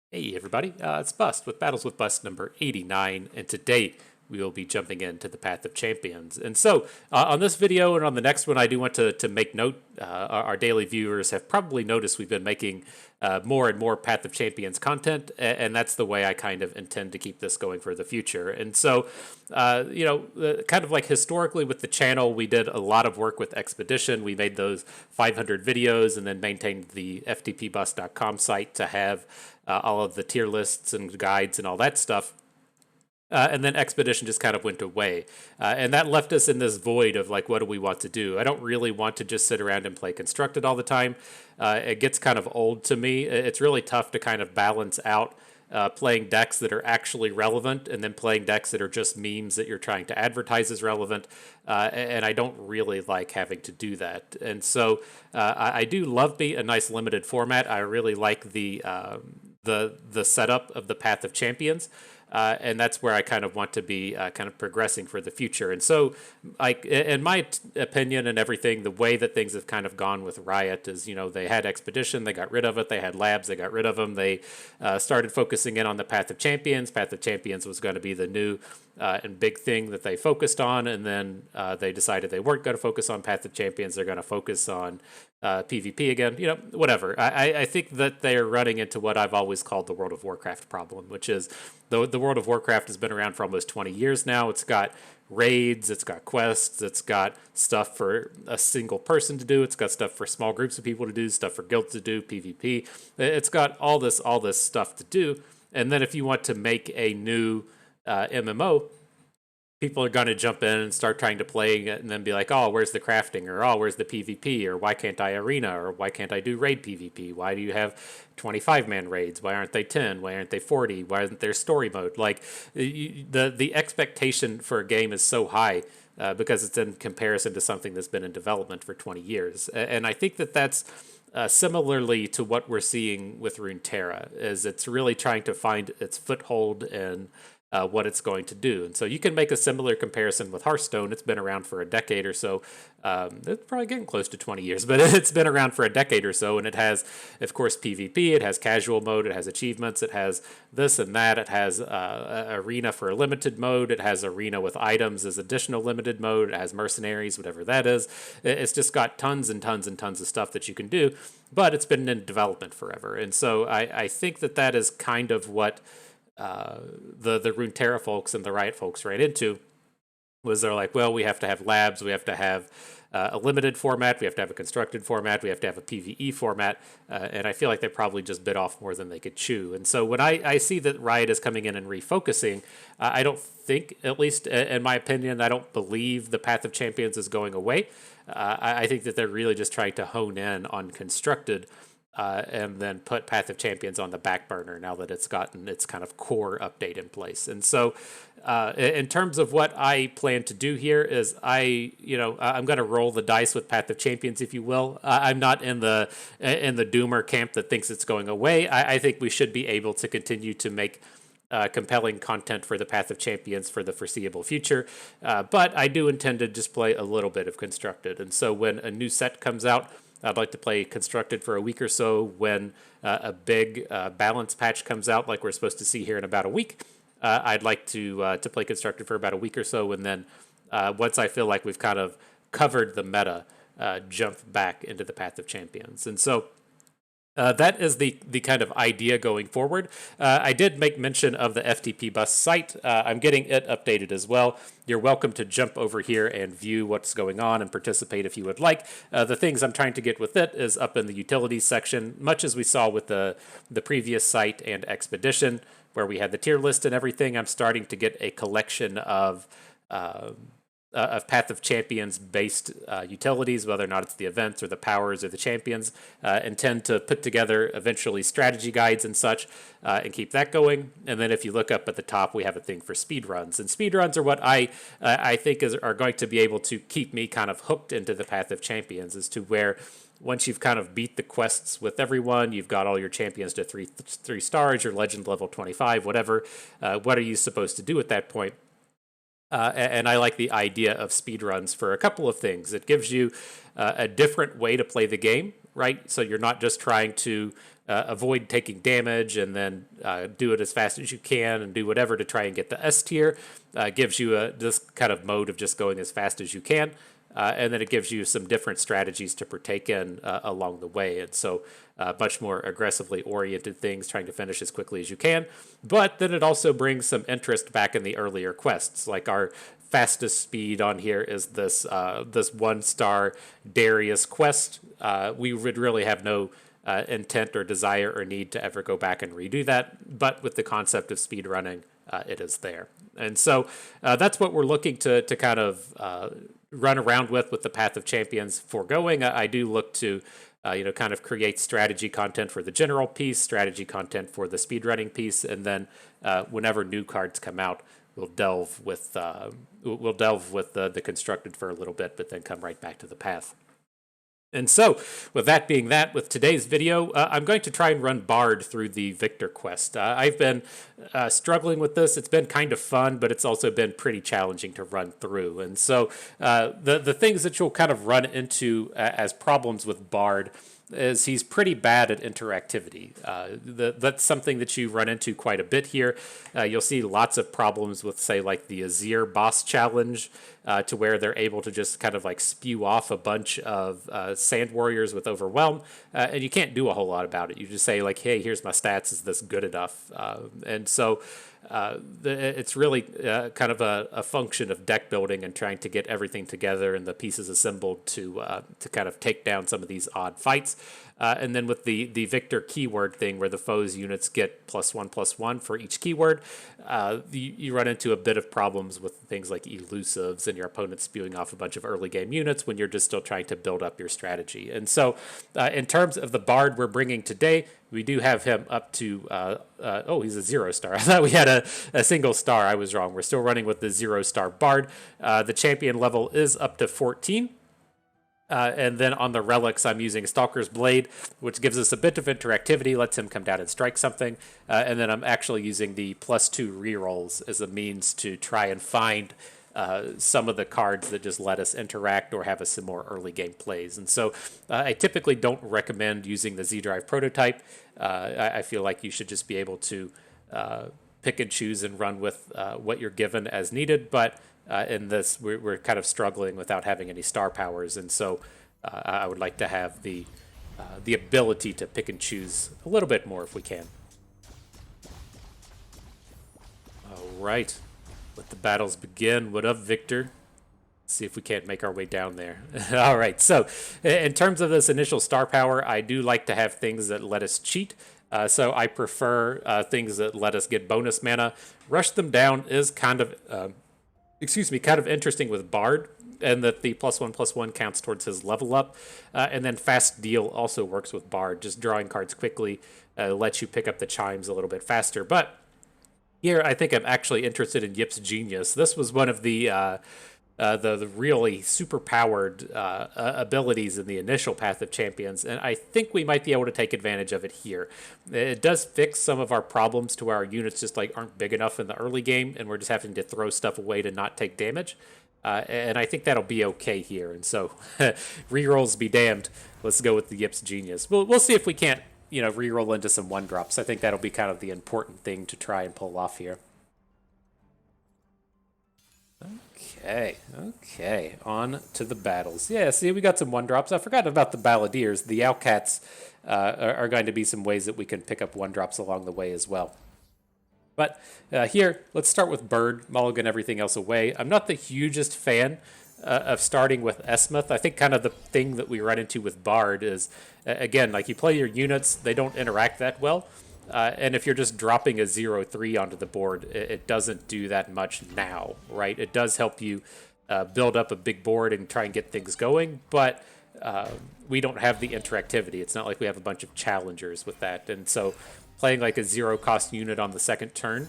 Hey everybody, it's Bust with Battles with Bust number 89, and today we will be jumping into the Path of Champions. And so, on this video and on the next one, I do want to make note, our daily viewers have probably noticed we've been making more and more Path of Champions content, and that's the way I kind of intend to keep this going for the future. And so, kind of like historically with the channel, we did a lot of work with Expedition. We made those 500 videos and then maintained the ftpbus.com site to have all of the tier lists and guides and all that stuff. And then Expedition just kind of went away. And that left us in this void of like, what do we want to do? I don't really want to just sit around and play Constructed all the time. It gets kind of old to me. It's really tough to kind of balance out playing decks that are actually relevant and then playing decks that are just memes that you're trying to advertise as relevant. And I don't really like having to do that. And so I do love a nice limited format. I really like the setup of the Path of Champions. And that's where I kind of want to be kind of progressing for the future. And so, like, in my opinion and everything, the way that things have kind of gone with Riot is, they had Expedition, they got rid of it. They had Labs, they got rid of them. They started focusing in on the Path of Champions. Path of Champions was going to be the new and big thing that they focused on. And then they decided they weren't going to focus on Path of Champions. They're going to focus on PvP again, whatever. I think that they're running into what I've always called the World of Warcraft problem, which is the World of Warcraft has been around for almost 20 years now. It's got raids, it's got quests, it's got stuff for a single person to do, it's got stuff for small groups of people to do, stuff for guilds to do, PvP. It's got all this stuff to do. And then if you want to make a new MMO, people are going to jump in and start trying to play it and then be like, oh, where's the crafting? Or, oh, where's the PvP? Or why can't I arena? Or why can't I do raid PvP? Why do you have 25-man raids? Why aren't they 10? Why aren't they 40? Why isn't there story mode? Like, the expectation for a game is so high because it's in comparison to something that's been in development for 20 years. And I think that that's similarly to what we're seeing with Runeterra, is it's really trying to find its foothold and what it's going to do. And so you can make a similar comparison with Hearthstone. It's been around for a decade or so. It's probably getting close to 20 years, but it's been around for a decade or so. And it has, of course, PvP. It has casual mode. It has achievements. It has this and that. It has arena for a limited mode. It has arena with items as additional limited mode. It has mercenaries, whatever that is. It's just got tons and tons and tons of stuff that you can do, but it's been in development forever. And so I think that is kind of what the Runeterra folks and the Riot folks ran into, was they're like, well, we have to have labs, we have to have a limited format, we have to have a constructed format, we have to have a PvE format, and I feel like they probably just bit off more than they could chew. And so when I see that Riot is coming in and refocusing, I don't think, at least in my opinion, I don't believe the Path of Champions is going away. I think that they're really just trying to hone in on constructed and then put Path of Champions on the back burner now that it's gotten its kind of core update in place. And so in terms of what I plan to do here is I'm going to roll the dice with Path of Champions, if you will. I'm not in the doomer camp that thinks it's going away. I think we should be able to continue to make compelling content for the Path of Champions for the foreseeable future. But I do intend to just play a little bit of Constructed. And so when a new set comes out, I'd like to play Constructed for a week or so. When a big balance patch comes out, like we're supposed to see here in about a week, I'd like to play Constructed for about a week or so, and then once I feel like we've kind of covered the meta, jump back into the Path of Champions. And so that is the kind of idea going forward. I did make mention of the FTP Bus site. I'm getting it updated as well. You're welcome to jump over here and view what's going on and participate if you would like. The things I'm trying to get with it is up in the utilities section, much as we saw with the previous site and Expedition, where we had the tier list and everything. I'm starting to get a collection of Path of Champions based utilities, whether or not it's the events or the powers or the champions, intend to put together eventually strategy guides and such, and keep that going. And then if you look up at the top, we have a thing for speedruns, and speedruns are what I think are going to be able to keep me kind of hooked into the Path of Champions, as to where once you've kind of beat the quests with everyone, you've got all your champions to three stars, your legend level 25, whatever. What are you supposed to do at that point? And I like the idea of speedruns for a couple of things. It gives you a different way to play the game, right? So you're not just trying to avoid taking damage and then do it as fast as you can and do whatever to try and get the S tier. Gives you this kind of mode of just going as fast as you can. And then it gives you some different strategies to partake in along the way. And so much more aggressively oriented things, trying to finish as quickly as you can. But then it also brings some interest back in the earlier quests. Like our fastest speed on here is this 1-star Darius quest. We would really have no intent or desire or need to ever go back and redo that. But with the concept of speed running, it is there. And so that's what we're looking to kind of run around with the Path of Champions foregoing. I do look to kind of create strategy content for the general piece, strategy content for the speedrunning piece, and then whenever new cards come out, we'll delve with the constructed for a little bit, but then come right back to the path. And so, with that being that, with today's video, I'm going to try and run Bard through the Viktor quest. I've been struggling with this. It's been kind of fun, but it's also been pretty challenging to run through. And so, the things that you'll kind of run into as problems with Bard is he's pretty bad at interactivity. That's something that you run into quite a bit here. You'll see lots of problems with, say, like the Azir boss challenge, to where they're able to just kind of like spew off a bunch of sand warriors with overwhelm, and you can't do a whole lot about it. You just say like, hey, here's my stats, is this good enough? And so it's really kind of a function of deck building and trying to get everything together and the pieces assembled to kind of take down some of these odd fights. And then with the Viktor keyword thing, where the foe's units get +1/+1 for each keyword, you run into a bit of problems with things like elusives and your opponent spewing off a bunch of early game units when you're just still trying to build up your strategy. And so in terms of the Bard we're bringing today, we do have him up to, oh, he's a 0-star. I thought we had a single star. I was wrong. We're still running with the 0-star Bard. The champion level is up to 14. And then on the relics, I'm using Stalker's Blade, which gives us a bit of interactivity, lets him come down and strike something. And then I'm actually using the +2 rerolls as a means to try and find some of the cards that just let us interact or have us some more early game plays. And so I typically don't recommend using the Z-Drive prototype. I feel like you should just be able to pick and choose and run with what you're given as needed. But in this, we're kind of struggling without having any star powers, and so I would like to have the ability to pick and choose a little bit more if we can. All right, let the battles begin. What up, Viktor? Let's see if we can't make our way down there. All right, so in terms of this initial star power, I do like to have things that let us cheat. So I prefer things that let us get bonus mana. Rush them down is kind of kind of interesting with Bard, and that the +1/+1 counts towards his level up. And then Fast Deal also works with Bard. Just drawing cards quickly lets you pick up the chimes a little bit faster. But here, I think I'm actually interested in Yip's Genius. This was one of the really super-powered abilities in the initial Path of Champions, and I think we might be able to take advantage of it here. It does fix some of our problems to where our units just like aren't big enough in the early game, and we're just having to throw stuff away to not take damage. And I think that'll be okay here. And so, rerolls be damned. Let's go with the Yip's Genius. We'll see if we can't, reroll into some 1-drops. I think that'll be kind of the important thing to try and pull off here. Okay, on to the battles. Yeah, see, we got some 1-drops. I forgot about the Balladeers. The Owlcats are going to be some ways that we can pick up 1-drops along the way as well. But here, let's start with Bird, mulligan everything else away. I'm not the hugest fan of starting with Esmuth. I think kind of the thing that we run into with Bard is, again, like you play your units, they don't interact that well. And if you're just dropping a 0/3 onto the board, it doesn't do that much now, right? It does help you build up a big board and try and get things going, but we don't have the interactivity. It's not like we have a bunch of challengers with that. And so playing like a 0-cost unit on the second turn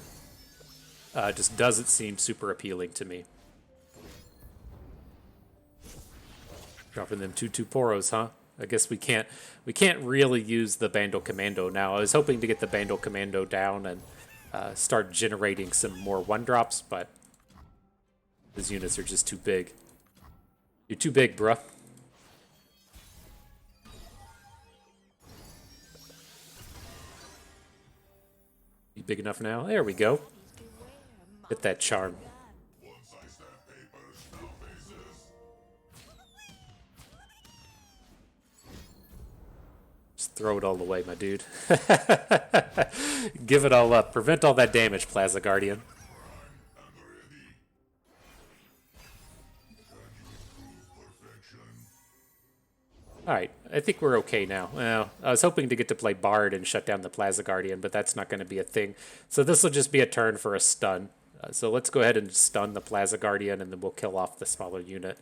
just doesn't seem super appealing to me. Dropping them 2/2 Poros, huh? I guess we can't really use the Bandle Commando now. I was hoping to get the Bandle Commando down and start generating some more 1-drops, but these units are just too big. You're too big, bruh. All right, let's see. Let's see if we can get some 1-drops. I forgot about the Bandle Commando. I was hoping to get the Bandle Commando down and start generating some more 1-drops, but these units are just too big. You're too big, bruh. You're too big. big enough now. There we go. Hit that charm. Just throw it all away, my dude. Give it all up. Prevent all that damage, Plaza Guardian. Alright, I think we're okay now. Well, I was hoping to get to play Bard and shut down the Plaza Guardian, but that's not going to be a thing. So this will just be a turn for a stun. So let's go ahead and stun the Plaza Guardian, and then we'll kill off the smaller unit.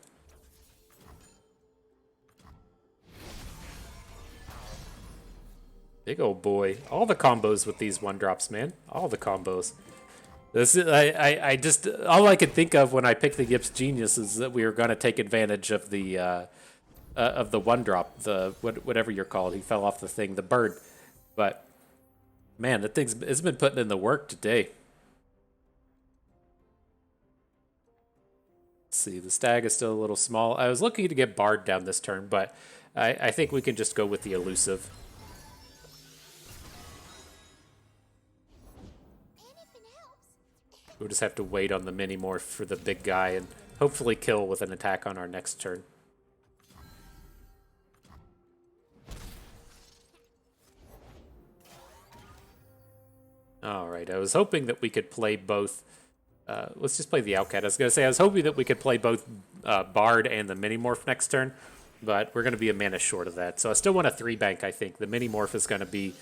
Big old boy. All the combos with these 1-drops, man. All the combos. This is, I just, all I could think of when I picked the Gibbs Genius is that we were going to take advantage of the 1-drop, the whatever you're called. He fell off the thing, the bird. But man, that thing's it's been putting in the work today. Let's see, the stag is still a little small. I was looking to get Bard down this turn, but I think we can just go with the elusive. We'll just have to wait on the mini-morph for the big guy and hopefully kill with an attack on our next turn. Alright, I was hoping that we could play both. Let's just play the Outcat. I was going to say, I was hoping that we could play both Bard and the mini-morph next turn, but we're going to be a mana short of that. So I still want a 3-bank, I think. The mini-morph is going to be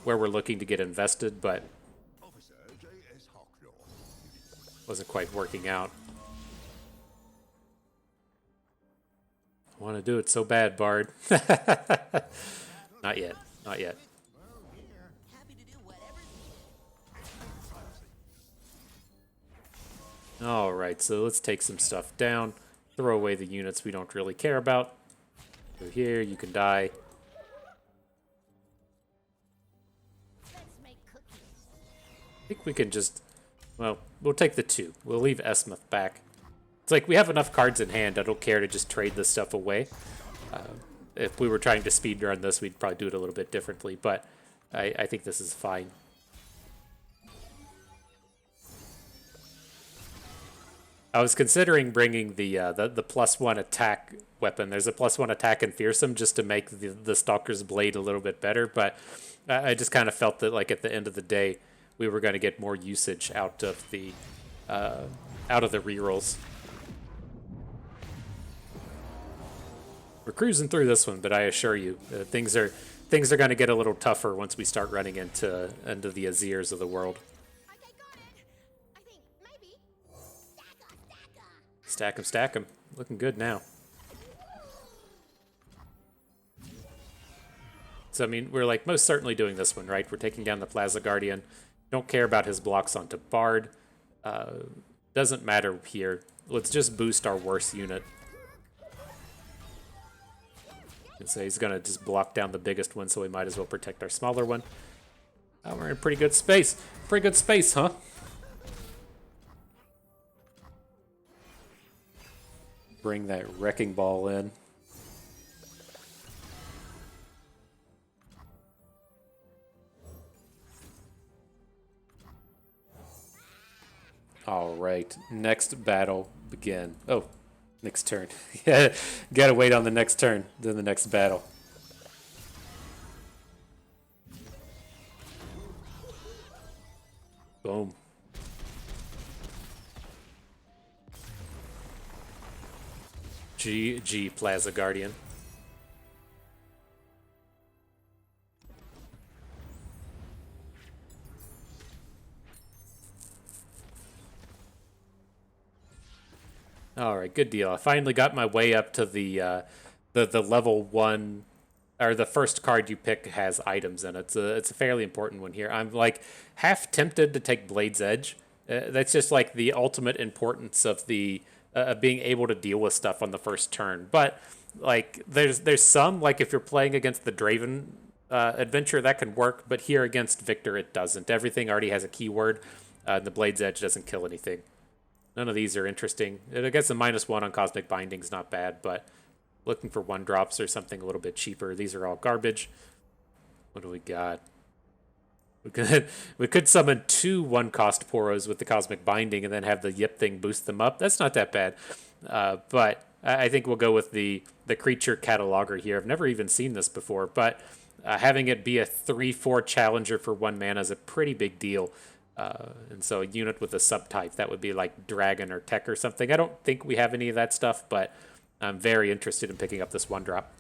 where we're looking to get invested, but wasn't quite working out. I want to do it so bad, Bard. Not yet. Not yet. Alright, so let's take some stuff down. Throw away the units we don't really care about. Go here, you can die. I think we can just... Well, we'll take the 2. We'll leave Esmuth back. It's like we have enough cards in hand. I don't care to just trade this stuff away. If we were trying to speedrun this, we'd probably do it a little bit differently. But I think this is fine. I was considering bringing the +1 attack weapon. There's a +1 attack in Fearsome just to make the Stalker's Blade a little bit better. But I just kind of felt that like at the end of the day, we were going to get more usage out of the rerolls. We're cruising through this one, but I assure you, things are going to get a little tougher once we start running into the Azirs of the world. Okay, got it. I think maybe. Stack 'em, stack 'em. Looking good now. So I mean, we're like most certainly doing this one, right? We're taking down the Plaza Guardian. Don't care about his blocks onto Bard. Doesn't matter here. Let's just boost our worst unit. And so he's going to just block down the biggest one, so we might as well protect our smaller one. Oh, we're in pretty good space. Pretty good space, huh? Bring that Wrecking Ball in. All right, next battle begin. Oh, next turn. Yeah, gotta wait on the next turn, then the next battle. Boom. GG Plaza Guardian. All right, good deal. I finally got my way up to the level 1, or the first card you pick has items in it. It's a fairly important one here. I'm like half tempted to take Blade's Edge. That's just like the ultimate importance of the being able to deal with stuff on the first turn. But like there's some, like if you're playing against the Draven adventure, that can work. But here against Viktor, it doesn't. Everything already has a keyword. The Blade's Edge doesn't kill anything. None of these are interesting. I guess the -1 on Cosmic Binding's not bad, but looking for 1-drops or something a little bit cheaper. These are all garbage. What do we got? We could summon 2 1-cost Poros with the Cosmic Binding and then have the Yip thing boost them up. That's not that bad. But I think we'll go with the Creature Cataloger here. I've never even seen this before, but having it be a 3/4 challenger for 1 mana is a pretty big deal. And so a unit with a subtype, that would be like Dragon or Tech or something. I don't think we have any of that stuff, but I'm very interested in picking up this 1-drop.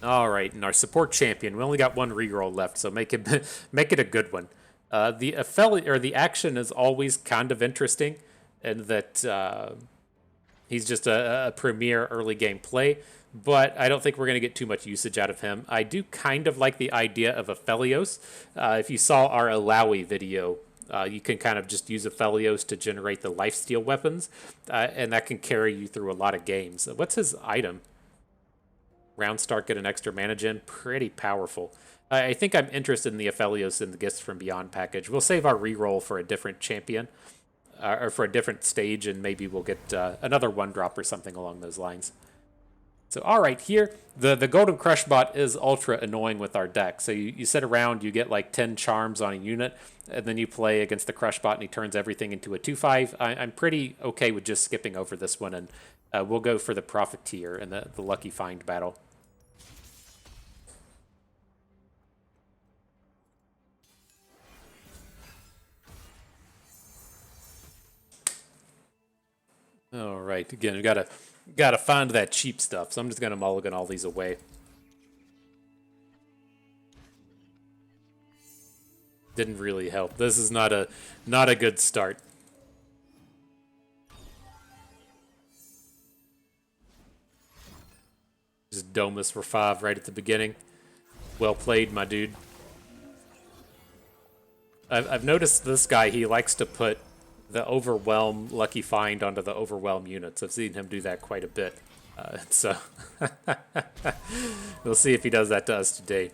All right, and our support champion, we only got 1 reroll left, so make it make it a good one. The action is always kind of interesting, in that he's just a premier early game play, but I don't think we're going to get too much usage out of him. I do kind of like the idea of Aphelios. If you saw our Alawi video, you can kind of just use Aphelios to generate the lifesteal weapons, and that can carry you through a lot of games. What's his item? Round start, get an extra mana gen. Pretty powerful. I think I'm interested in the Aphelios in the Gifts from Beyond package. We'll save our reroll for a different champion, or for a different stage, and maybe we'll get another 1-drop or something along those lines. So, all right, here, the Golden Crush bot is ultra annoying with our deck. So you sit around, you get like 10 charms on a unit, and then you play against the Crush bot, and he turns everything into a 2/5. I'm pretty okay with just skipping over this one, and we'll go for the Profiteer and the Lucky Find battle. All right, again, we gotta find that cheap stuff, so I'm just gonna mulligan all these away. Didn't really help. This is not a good start. Just Domus for 5 right at the beginning. Well played, my dude. I've noticed this guy, he likes to put the Overwhelm Lucky Find onto the Overwhelm units. I've seen him do that quite a bit. So we'll see if he does that to us today.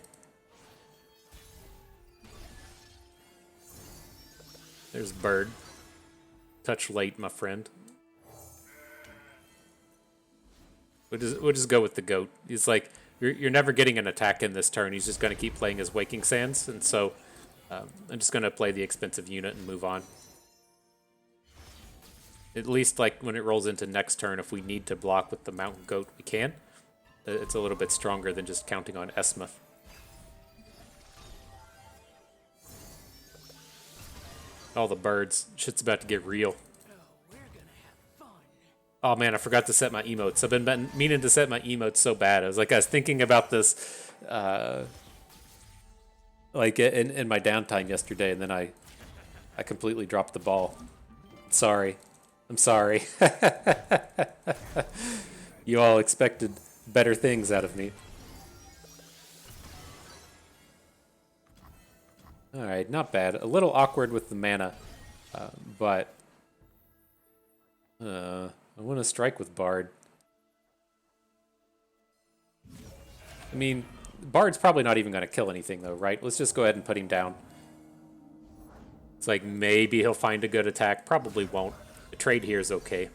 There's Bird. Touch late, my friend. We'll just go with the Goat. He's like, you're never getting an attack in this turn. He's just going to keep playing his Waking Sands, and so I'm just going to play the expensive unit and move on. At least, like, when it rolls into next turn, if we need to block with the Mountain Goat, we can. It's a little bit stronger than just counting on Esmuth. All the birds. Shit's about to get real. Oh man, I forgot to set my emotes. I've been meaning to set my emotes so bad. I was thinking about this, like in my downtime yesterday, and then I completely dropped the ball. Sorry. I'm sorry. You all expected better things out of me. Alright, not bad. A little awkward with the mana, but I want to strike with Bard. I mean, Bard's probably not even going to kill anything though, right? Let's just go ahead and put him down. It's like maybe he'll find a good attack. Probably won't. The trade here is okay.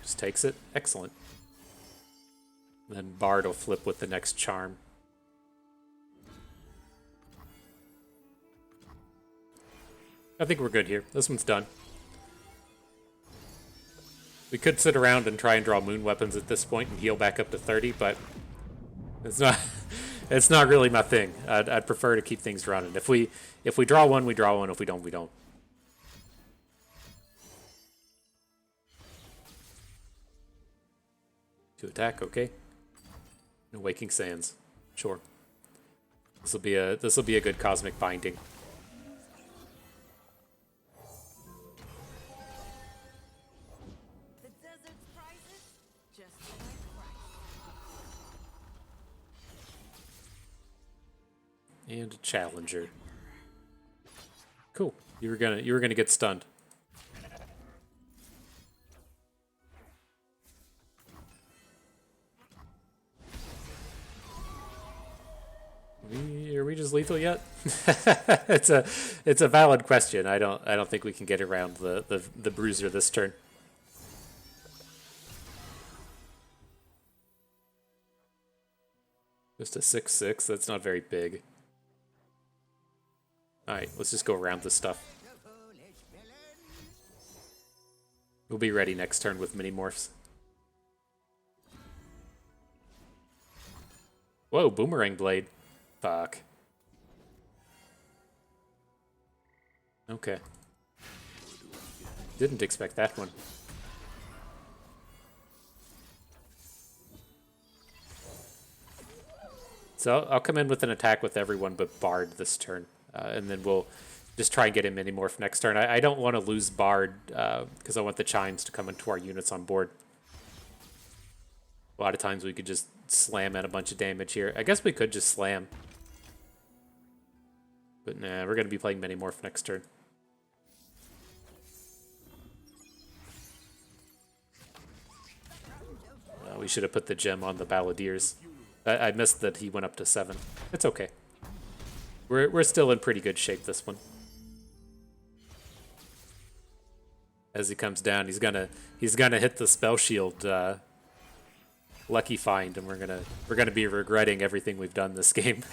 Just takes it. Excellent. Then Bard will flip with the next charm. I think we're good here. This one's done. We could sit around and try and draw moon weapons at this point and heal back up to 30, but it's not really my thing. I'd prefer to keep things running. If we draw one, we draw one. If we don't, we don't. To attack, okay. No Waking Sands, sure. This will be a good Cosmic Binding. And a Challenger. Cool. You were gonna get stunned. Are we just lethal yet? It's a valid question. I don't think we can get around the bruiser this turn. Just a 6/6. That's not very big. All right, let's just go around this stuff. We'll be ready next turn with mini morphs. Whoa, boomerang blade. Fuck. Okay. Didn't expect that one. So I'll come in with an attack with everyone but Bard this turn. And then we'll just try and get him mini morph next turn. I don't want to lose Bard because I want the chimes to come into our units on board. A lot of times we could just slam in a bunch of damage here. I guess we could just slam. But nah, we're going to be playing mini morph next turn. We should have put the gem on the Balladeers. I missed that he went up to 7. It's okay. We're still in pretty good shape this one. As he comes down, he's gonna hit the spell shield lucky find, and we're gonna be regretting everything we've done this game.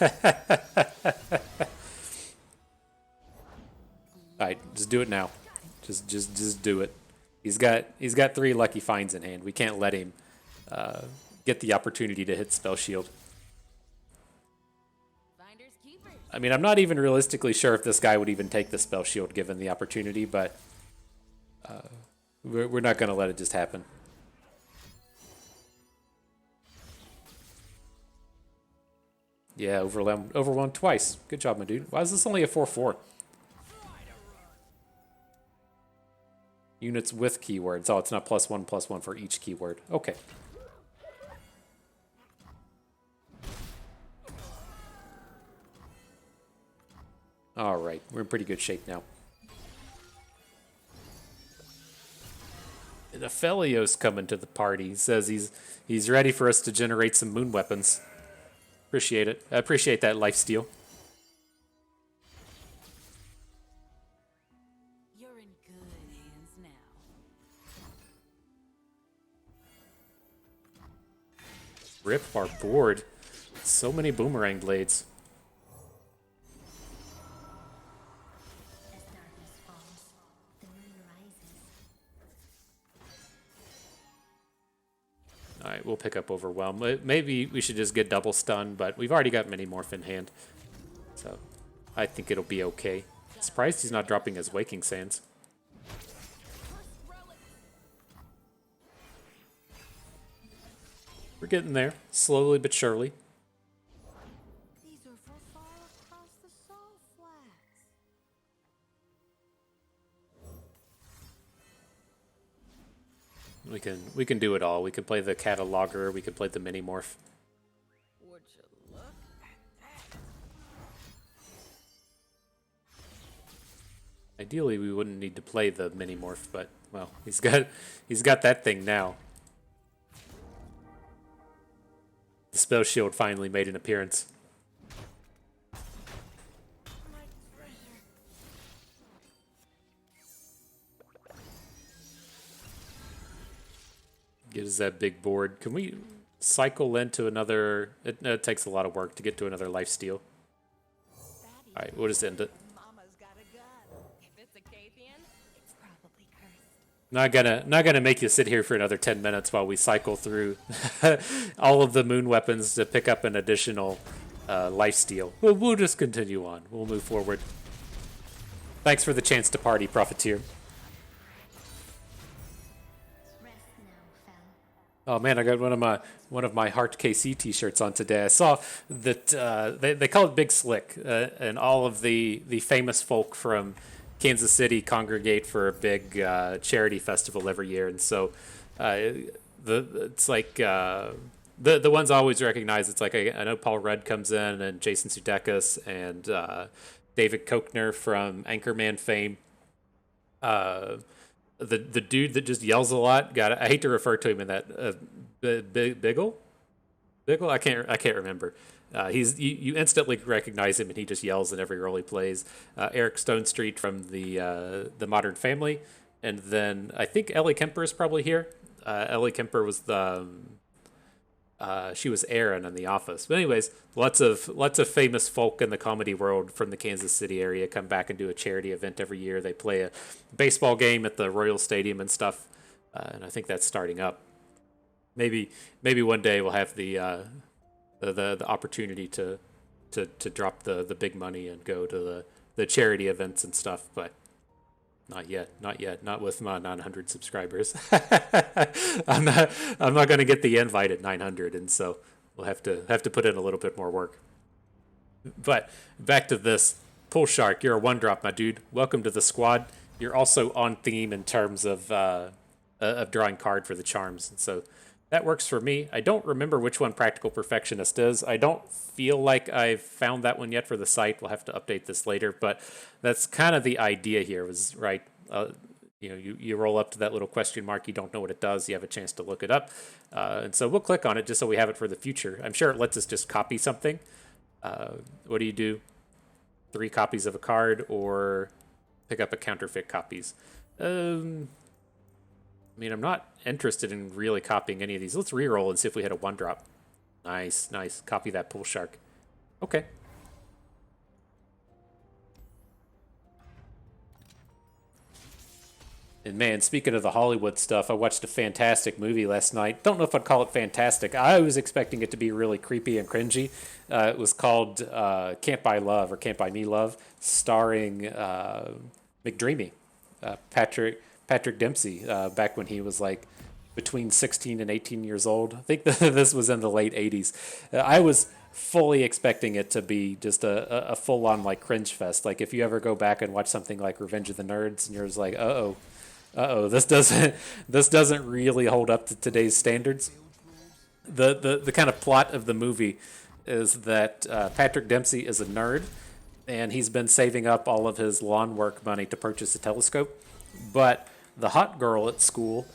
Alright, just do it now. Just do it. He's got 3 lucky finds in hand. We can't let him get the opportunity to hit spell shield. I mean, I'm not even realistically sure if this guy would even take the spell shield given the opportunity, but we're not going to let it just happen. Yeah, overwhelmed twice. Good job, my dude. Why is this only a 4/4? Units with keywords. Oh, it's not +1/+1 for each keyword. Okay. All right, we're in pretty good shape now. And Ophelio's coming to the party. He says he's ready for us to generate some moon weapons. Appreciate it. I appreciate that lifesteal. You're in good hands now. Rip our board. So many boomerang blades. As darkness falls, the moon rises. Alright, we'll pick up Overwhelm. Maybe we should just get double stun, but we've already got mini morph in hand. So I think it'll be okay. Surprised he's not dropping his Waking Sands. We're getting there, slowly but surely. These are for far across the salt flats. We can do it all. We can play the Cataloger, we can play the mini morph. Would you look at that? Ideally, we wouldn't need to play the mini morph, but well, he's got that thing now. The spell shield finally made an appearance. My treasure. Get us that big board. Can we cycle into another? It takes a lot of work to get to another lifesteal. All right, we'll just end it. Mama's got a gun. If it's a Cathian, it's probably cursed. Not gonna make you sit here for another 10 minutes while we cycle through all of the moon weapons to pick up an additional lifesteal. We'll just continue on. We'll move forward. Thanks for the chance to party, Profiteer. Rest now, Fel. Oh man, I got one of my Heart KC t-shirts on today. I saw that they call it Big Slick, and all of the famous folk from Kansas City congregate for a big charity festival every year, and so it's like the ones I always recognize. It's like I know Paul Rudd comes in, and Jason Sudeikis, and David Koechner from Anchorman fame. The dude that just yells a lot. God, I hate to refer to him in that Biggle. I can't remember. You instantly recognize him, and he just yells in every role he plays. Eric Stonestreet from the Modern Family, and then I think Ellie Kemper is probably here. Ellie Kemper was the She was Erin in The Office. But anyways, lots of famous folk in the comedy world from the Kansas City area come back and do a charity event every year. They play a baseball game at the Royal Stadium and stuff, and I think that's starting up. Maybe one day we'll have the opportunity to drop the big money and go to the charity events and stuff, but not yet, not with my 900 subscribers. I'm not going to get the invite at 900, and so we'll have to put in a little bit more work. But back to this, Pull Shark, you're a one drop, my dude. Welcome to the squad. You're also on theme in terms of drawing card for the charms, and so that works for me. I don't remember which one Practical Perfectionist is. I don't feel like I've found that one yet for the site. We'll have to update this later, but that's kind of the idea here, was right. You roll up to that little question mark. You don't know what it does. You have a chance to look it up, and so we'll click on it just so we have it for the future. I'm sure it lets us just copy something. What do you do? 3 copies of a card, or pick up a counterfeit copies. I mean, I'm not interested in really copying any of these. Let's reroll and see if we hit a 1-drop. Nice. Copy that Pull Shark. Okay. And man, speaking of the Hollywood stuff, I watched a fantastic movie last night. Don't know if I'd call it fantastic. I was expecting it to be really creepy and cringy. It was called Can't Buy Love, or Can't Buy Me Love, starring McDreamy, Patrick Dempsey, back when he was like between 16 and 18 years old. I think this was in the late 80s. I was fully expecting it to be just a full-on like cringe fest. Like if you ever go back and watch something like Revenge of the Nerds, and you're just like, this doesn't really hold up to today's standards. The kind of plot of the movie is that Patrick Dempsey is a nerd, and he's been saving up all of his lawn work money to purchase a telescope. But the hot girl at school,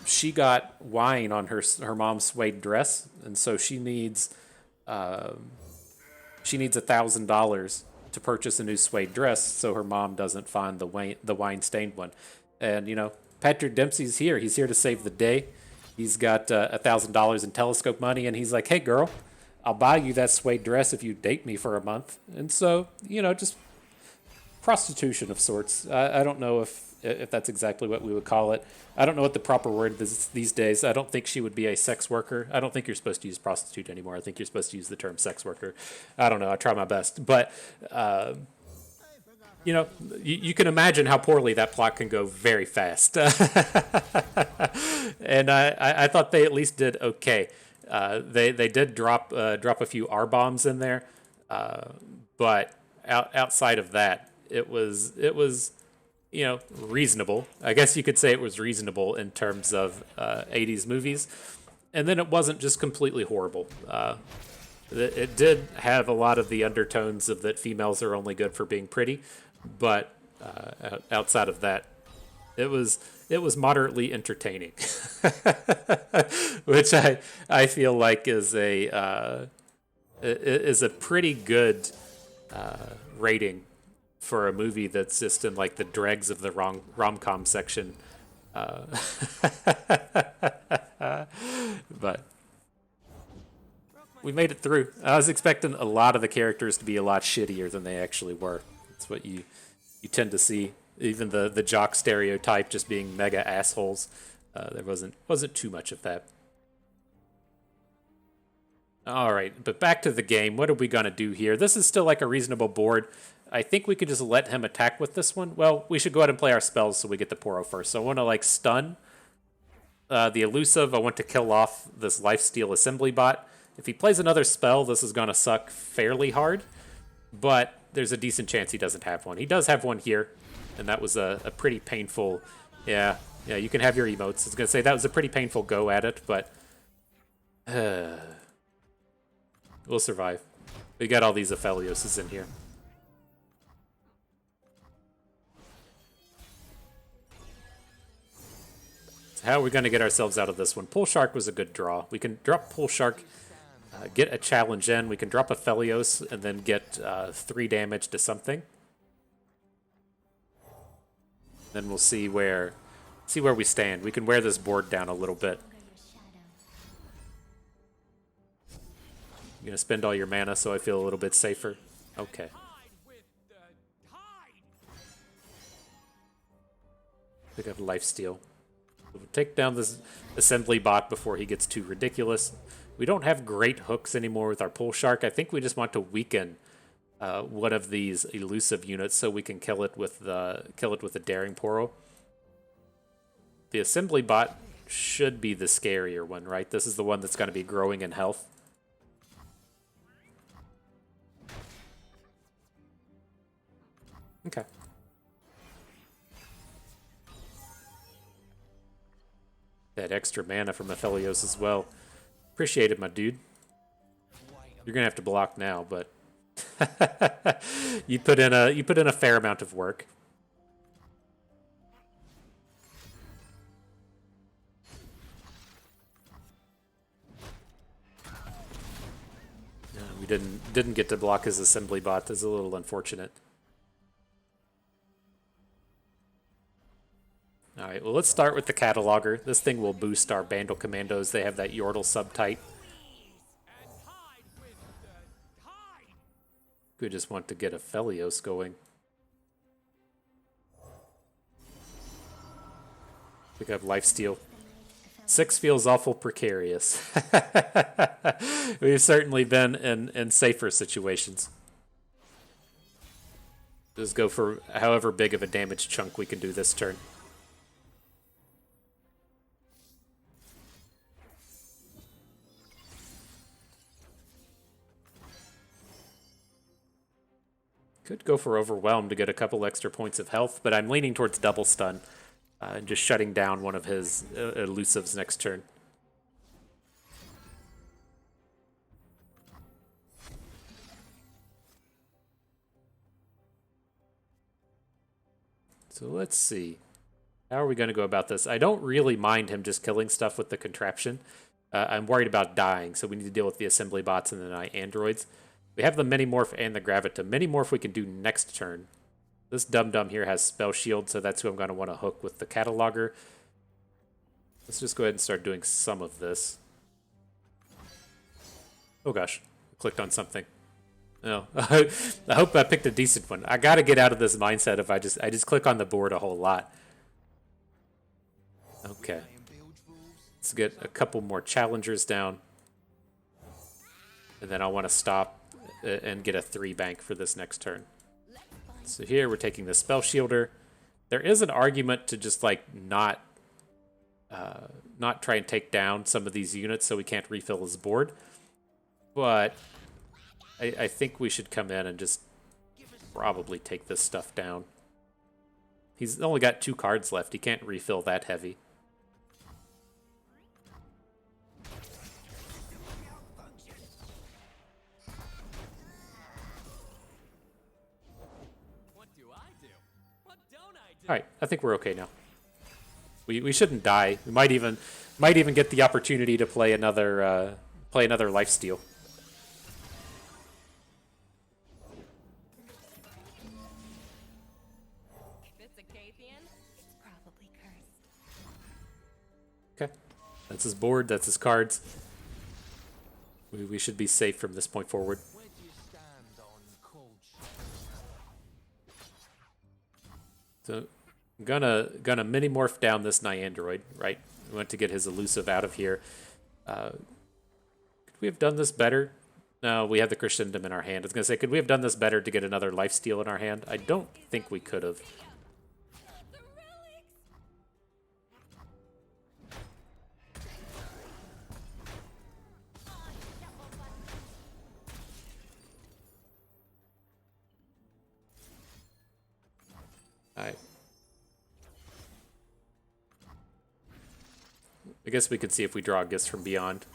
she got wine on her mom's suede dress, and so she needs $1,000 to purchase a new suede dress, so her mom doesn't find the wine stained one. And Patrick Dempsey's here. He's here to save the day. He's got $1,000 in telescope money, and he's like, "Hey, girl, I'll buy you that suede dress if you date me for a month." And so just prostitution of sorts. I don't know if that's exactly what we would call it. I don't know what the proper word is these days. I don't think she would be a sex worker. I don't think you're supposed to use prostitute anymore. I think you're supposed to use the term sex worker. I don't know. I try my best. But, you can imagine how poorly that plot can go very fast. And I thought they at least did okay. They did drop a few R-bombs in there. But outside of that, it was reasonable. I guess you could say it was reasonable in terms of 80s movies. And then it wasn't just completely horrible. It did have a lot of the undertones of that females are only good for being pretty, but outside of that, it was moderately entertaining, which I feel like is a pretty good rating for a movie that's just in like the dregs of the rom-com section. But we made it through. I was expecting a lot of the characters to be a lot shittier than they actually were. That's what you tend to see. Even the jock stereotype just being mega assholes. There wasn't too much of that. All right, but back to the game. What are we gonna do here? This is still like a reasonable board. I think we could just let him attack with this one. Well, we should go ahead and play our spells so we get the Poro first. So I want to like stun the elusive. I want to kill off this lifesteal assembly bot. If he plays another spell, this is going to suck fairly hard, but there's a decent chance he doesn't have one. He does have one here, and that was a pretty painful... Yeah, you can have your emotes. I was going to say that was a pretty painful go at it, but we'll survive. We got all these Aphelioses in here. How are we going to get ourselves out of this one? Pull Shark was a good draw. We can drop Pull Shark, get a challenge in. We can drop a Phelios and then get 3 damage to something. Then we'll see where we stand. We can wear this board down a little bit. You're gonna spend all your mana so I feel a little bit safer. Okay. Pick up lifesteal. We'll take down this assembly bot before he gets too ridiculous. We don't have great hooks anymore with our pull shark. I think we just want to weaken one of these elusive units so we can kill it with the daring poro. The assembly bot should be the scarier one, right? This is the one that's going to be growing in health. Okay. That extra mana from Aphelios as well. Appreciate it, my dude. You're gonna have to block now, but you put in a fair amount of work. We didn't get to block his assembly bot. That's a little unfortunate. Alright, well, let's start with the cataloger. This thing will boost our Bandle Commandos. They have that Yordle subtype. We just want to get a Aphelios going. Pick up lifesteal. 6 feels awful precarious. We've certainly been in safer situations. Just go for however big of a damage chunk we can do this turn. Could go for Overwhelm to get a couple extra points of health, but I'm leaning towards Double Stun and just shutting down one of his elusives next turn. So let's see. How are we going to go about this? I don't really mind him just killing stuff with the contraption. I'm worried about dying, so we need to deal with the assembly bots and the androids. We have the Minimorph and the Gravita. Minimorph we can do next turn. This dum-dum here has Spell Shield, so that's who I'm going to want to hook with the Cataloger. Let's just go ahead and start doing some of this. Oh gosh, I clicked on something. No, I hope I picked a decent one. I got to get out of this mindset if I just click on the board a whole lot. Okay. Let's get a couple more challengers down. And then I want to stop and get a 3 bank for this next turn. So here we're taking the Spell Shielder. There is an argument to just like not try and take down some of these units so we can't refill his board. But I think we should come in and just probably take this stuff down. He's only got 2 cards left. He can't refill that heavy. All right, I think we're okay now. We shouldn't die. We might even get the opportunity to play another lifesteal. If it's a Cathian, it's probably cursed. Okay, that's his board. That's his cards. We should be safe from this point forward. So I'm gonna mini-morph down this Nyandroid, right? We want to get his elusive out of here. Could we have done this better? No, we have the Crescendum in our hand. I was gonna say, could we have done this better to get another lifesteal in our hand? I don't think we could have. Alright. I guess we could see if we draw Gifts from Beyond.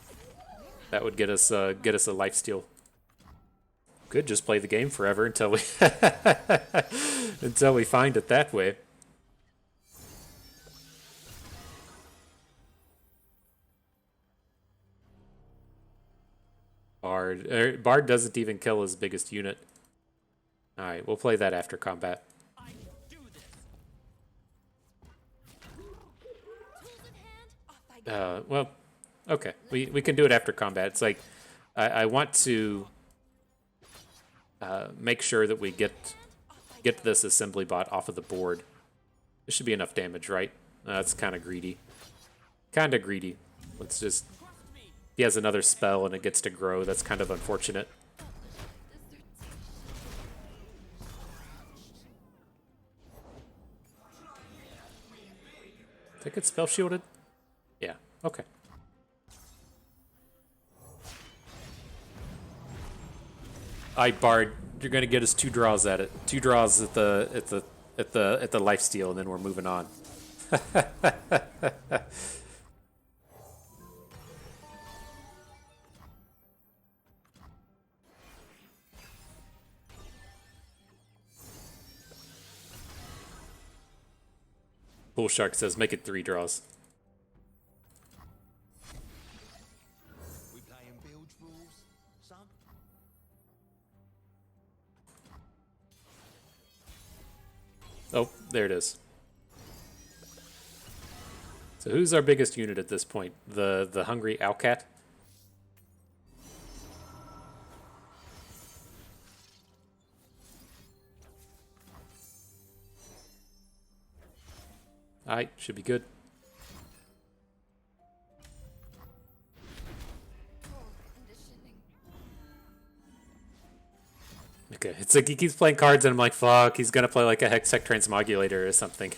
That would get us a lifesteal. Could just play the game forever until we until we find it that way. Bard doesn't even kill his biggest unit. All right, we'll play that after combat. Well, okay. We can do it after combat. It's like I want to make sure that we get this assembly bot off of the board. This should be enough damage, right? That's kind of greedy. Kind of greedy. Let's just... He has another spell and it gets to grow. That's kind of unfortunate. Did I get spell shielded? Yeah, okay. Alright, Bard, you're gonna get us 2 draws at it. 2 draws at the lifesteal, and then we're moving on. Bull Shark says make it 3 draws. We playing bilge rules, son? Oh, there it is. So who's our biggest unit at this point? The hungry Owlcat? Alright, should be good. Okay, it's like he keeps playing cards and I'm like, fuck, he's gonna play like a Hextech Transmogulator or something.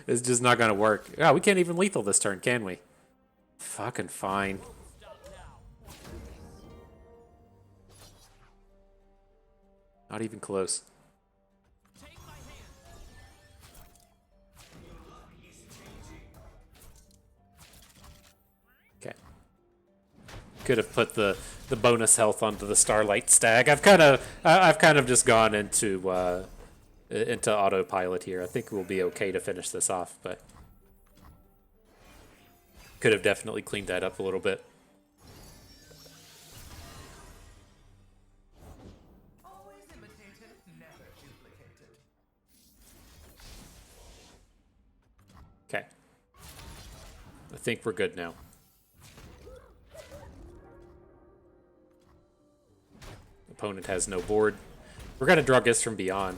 It's just not gonna work. Oh, we can't even lethal this turn, can we? Fucking fine. Not even close. Okay. Could have put the bonus health onto the Starlight stag. I've kind of just gone into autopilot here. I think we'll be okay to finish this off, but could have definitely cleaned that up a little bit. Always imitated, never duplicated. Okay. I think we're good now. Opponent has no board. We're gonna draw gifts from beyond.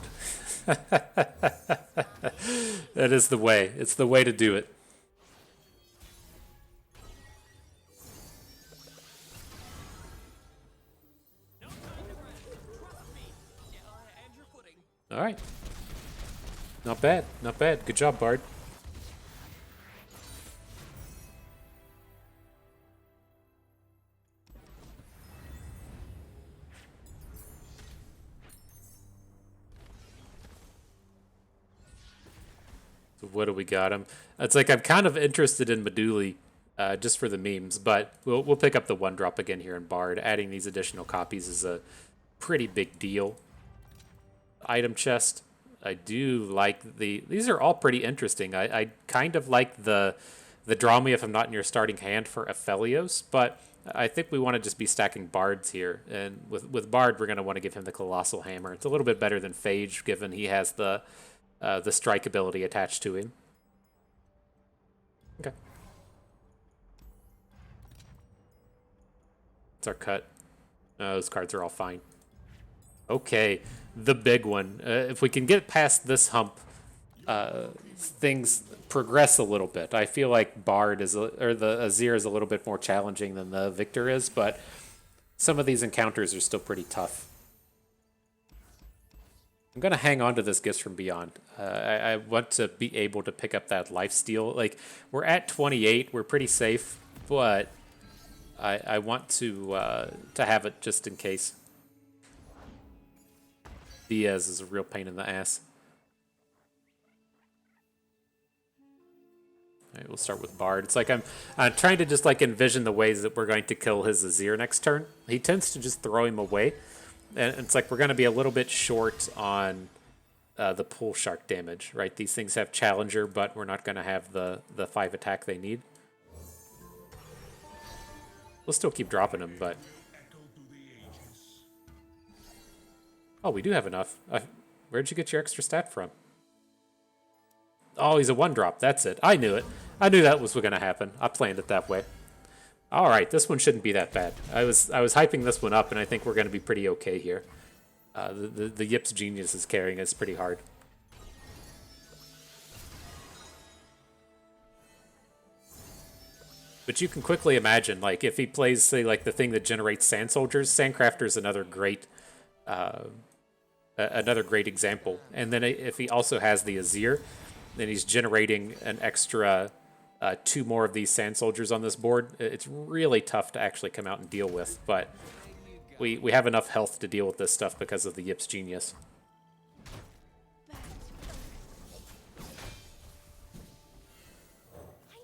That is the way. It's the way to do it. All right. Not bad. Not bad. Good job, Bard. So what do we got him? It's like I'm kind of interested in Meduli, just for the memes, but we'll pick up the 1-drop again here in Bard. Adding these additional copies is a pretty big deal. Item chest. I do like these are all pretty interesting. I kind of like the draw me if I'm not in your starting hand for Aphelios, but I think we want to just be stacking Bards here. And with Bard, we're going to want to give him the Colossal Hammer. It's a little bit better than Phage, given he has the strike ability attached to him. Okay. It's our cut. Those cards are all fine. Okay, the big one. If we can get past this hump, things progress a little bit. I feel like Bard or the Azir is a little bit more challenging than the Viktor is, but some of these encounters are still pretty tough. I'm gonna hang on to this Gifts from Beyond. I want to be able to pick up that lifesteal. Like, we're at 28, we're pretty safe, but I want to have it just in case. Diaz is a real pain in the ass. All right, we'll start with Bard. It's like I'm trying to just like envision the ways that we're going to kill his Azir next turn. He tends to just throw him away, and it's like we're going to be a little bit short on the Pool Shark damage, right? These things have Challenger, but we're not going to have the 5 attack they need. We'll still keep dropping them, but... Oh, we do have enough. Where'd you get your extra stat from? Oh, he's a 1-drop. That's it. I knew it. I knew that was going to happen. I planned it that way. All right, this one shouldn't be that bad. I was hyping this one up, and I think we're going to be pretty okay here. The Yips Genius is carrying us pretty hard. But you can quickly imagine, like, if he plays, say, like, the thing that generates Sand Soldiers, Sandcrafter's another great example. And then if he also has the Azir, then he's generating an extra 2 more of these Sand Soldiers on this board. It's really tough to actually come out and deal with, but we have enough health to deal with this stuff because of the Yips Genius. I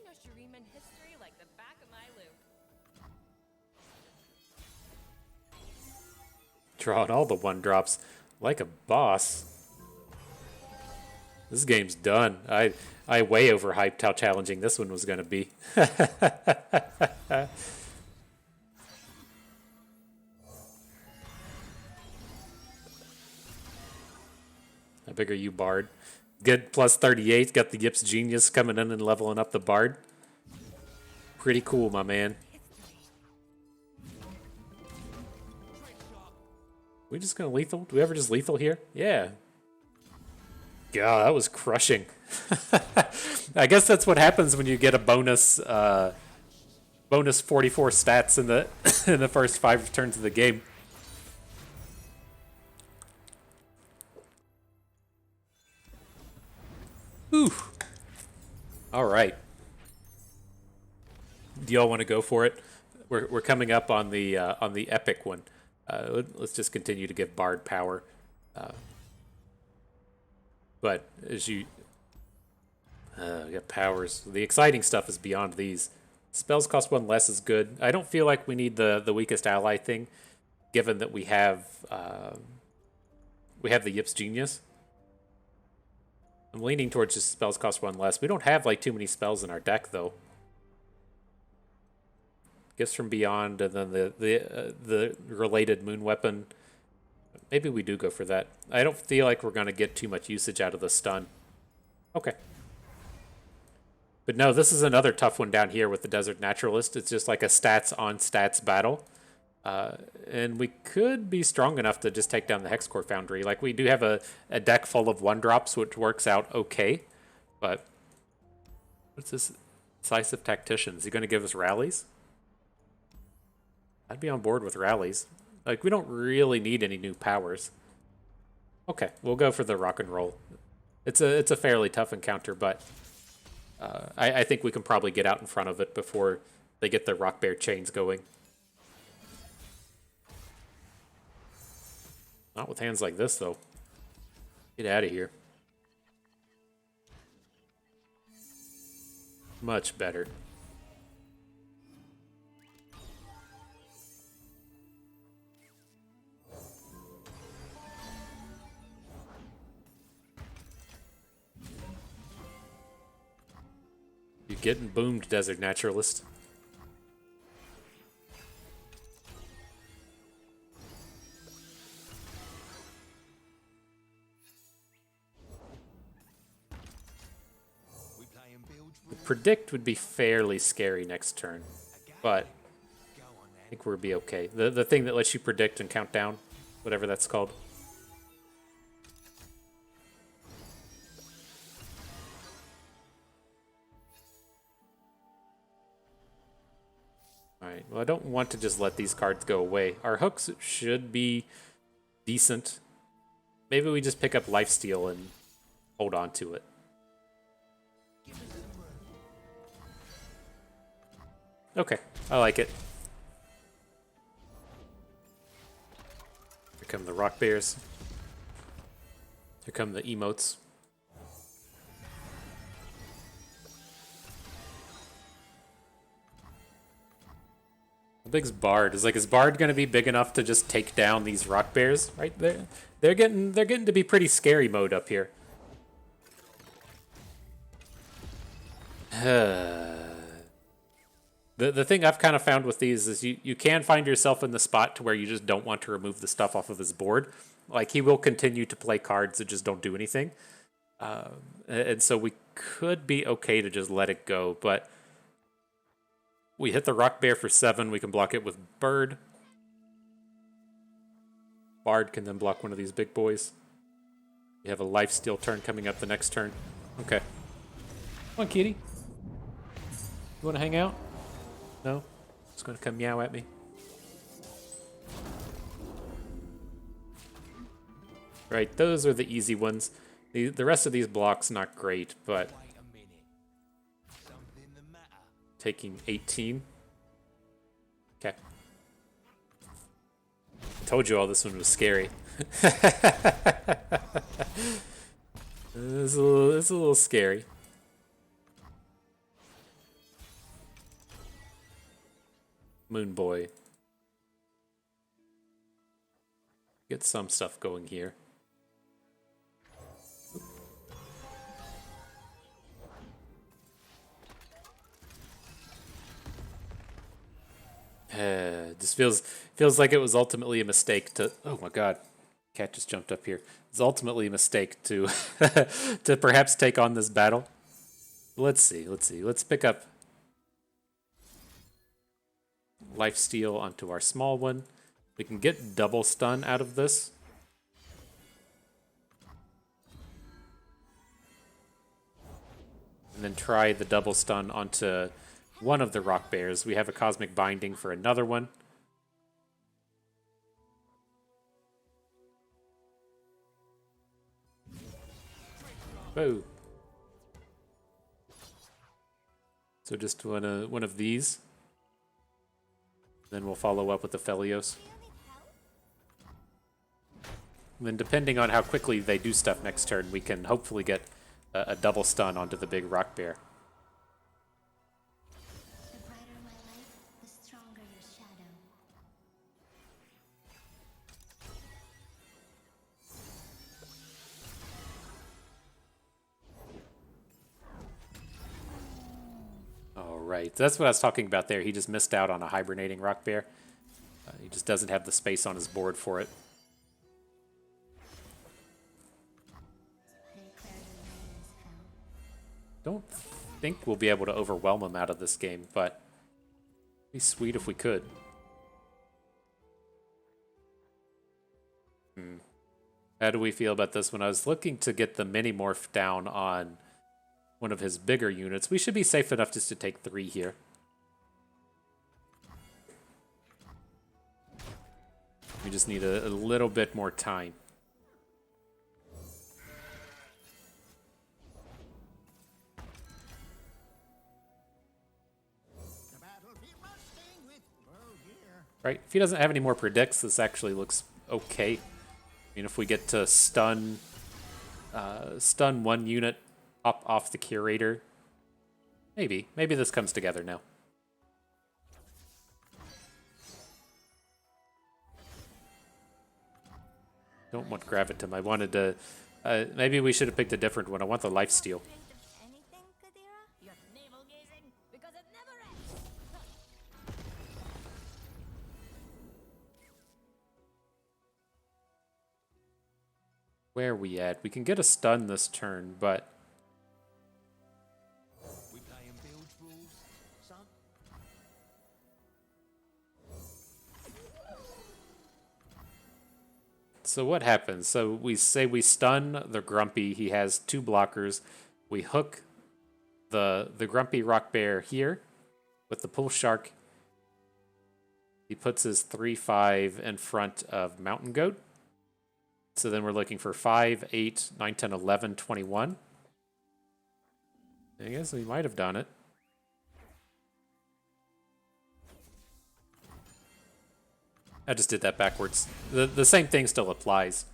know Shuriman history like the back of my loop. Drawing all the 1-drops like a boss. This game's done. I way overhyped how challenging this one was going to be. How big are you, Bard? Good, plus 38. Got the Yips Genius coming in and leveling up the Bard. Pretty cool, my man. We just gonna lethal? Do we ever just lethal here? Yeah. God, that was crushing. I guess that's what happens when you get a bonus 44 stats in the in the first 5 turns of the game. Ooh. All right. Do y'all want to go for it? We're coming up on the epic one. Let's just continue to give Bard power. But as you get powers, the exciting stuff is beyond these. Spells cost 1 less is good. I don't feel like we need the weakest ally thing, given that we have the Yips Genius. I'm leaning towards just spells cost 1 less. We don't have like too many spells in our deck though. Gifts from Beyond, and then the related Moon Weapon. Maybe we do go for that. I don't feel like we're going to get too much usage out of the stun. Okay. But no, this is another tough one down here with the Desert Naturalist. It's just like a stats on stats battle. And we could be strong enough to just take down the Hexcore Foundry. Like, we do have a deck full of 1-drops, which works out okay. But what's this? Decisive Tactician. Is he going to give us rallies? I'd be on board with rallies. Like, we don't really need any new powers. Okay, we'll go for the rock and roll. It's a fairly tough encounter, but I think we can probably get out in front of it before they get the Rock Bear chains going. Not with hands like this, though. Get out of here. Much better. You're getting boomed, Desert Naturalist. Predict would be fairly scary next turn, but I think we'll be okay. The thing that lets you predict and count down, whatever that's called. Alright, well, I don't want to just let these cards go away. Our hooks should be decent. Maybe we just pick up Lifesteal and hold on to it. Okay, I like it. Here come the rock bears. Here come the emotes. How big's Bard? Is Bard gonna be big enough to just take down these rock bears right there? They're getting to be pretty scary mode up here. The thing I've kind of found with these is you can find yourself in the spot to where you just don't want to remove the stuff off of his board. Like, he will continue to play cards that just don't do anything. And so we could be okay to just let it go. But We hit the rock bear for 7. We can block it with bird. Bard can then block one of these big boys. We have a lifesteal turn coming up the next turn. Okay. Come on, kitty. You want to hang out? No? It's going to come meow at me. Right, those are the easy ones. The rest of these blocks, not great, but Wait a minute. Something the matter? taking 18. Okay. Told you all this one was scary. It's a little scary. Moon Boy. Get some stuff going here. Just feels like it was ultimately a mistake to. Oh my God, cat just jumped up here. It's ultimately a mistake to to perhaps take on this battle. Let's see. Let's pick up lifesteal onto our small one. We can get double stun out of this. And then try the double stun onto one of the rock bears. We have a cosmic binding for another one. Whoa. So just one of these. Then we'll follow up with the Phelios. And then depending on how quickly they do stuff next turn, we can hopefully get a double stun onto the big rock bear. The brighter my light, the stronger your shadow. All right, that's what I was talking about there. He just missed out on a hibernating rock bear. He just doesn't have the space on his board for it. Declare the rain is fell. Don't think we'll be able to overwhelm him out of this game, but it'd be sweet if we could. How do we feel about this one? I was looking to get the mini morph down on one of his bigger units. We should be safe enough just to take 3 here. We just need a little bit more time. The battlefield bursting with dear. Right? If he doesn't have any more predicts, this actually looks okay. I mean, if we get to stun one unit up off the curator, maybe this comes together now. Don't want Gravitum. I wanted to. Maybe we should have picked a different one. I want the lifesteal. Anything, Kadira? You're navel gazing because it never ends. Where are we at? We can get a stun this turn, but We playing bilge rules, son? so what happens? So we say we stun the Grumpy. He has 2 blockers. We hook the Grumpy Rock Bear here with the Pull Shark. He puts his 3/5 in front of Mountain Goat. So then we're looking for 5, 8, 9, 10, 11, 21. I guess we might have done it. I just did that backwards. The same thing still applies.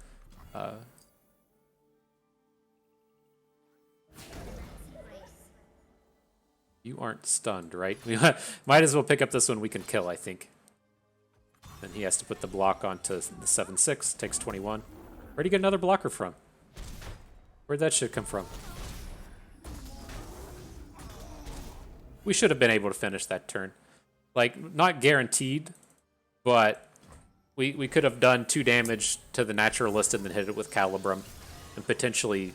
You aren't stunned, right? We might as well pick up this one we can kill, I think. Then he has to put the block onto the 7/6. Takes 21. Where'd he get another blocker from? Where'd that shit come from? We should have been able to finish that turn. Like, not guaranteed, but we could have done 2 damage to the Naturalist and then hit it with Calibrum and potentially